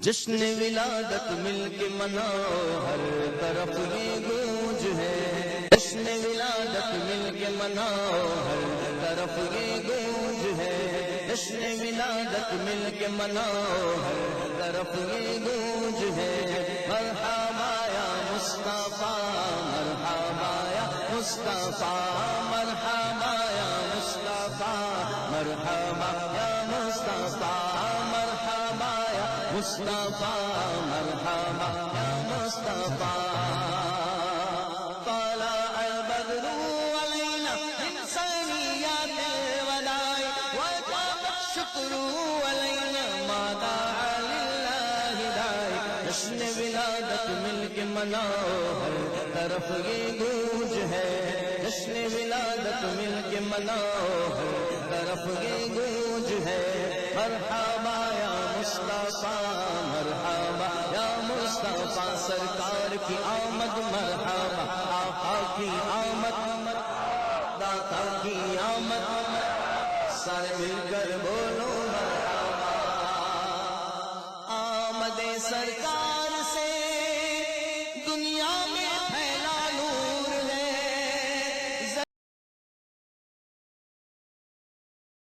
جشن ولادت مل کے مناؤ ہر طرف یہ گونج ہے، جشن ولادت مل کے مناؤ ہر طرف یہ گونج ہے، جشن ولادت مل کے مناؤ ہر طرف یہ گونج ہے، مرحبا یا مصطفیٰ مرحبا یا مصطفیٰ مرحبا یا مصطفیٰ مرحبا یا مصطفیٰ مرحبا یا مصطفیٰ مرحبا یا مصطفیٰ طلع البدر علينا من ثنيات الوداع وطاب الشكر علينا ما دعا لله داعي جشن ولادت مل کے مناؤ ہر طرف یہ گونج ہے، جشن ولادت مل کے مناؤ ہر طرف یہ گونج ہے، مرحبا یا مصطفیٰ مرحبا یا مصطفیٰ سرکار کی آمد مرحبا آقا کی آمد داتا کی آمد سارے مل کر بولو مرحبا آمد سرکار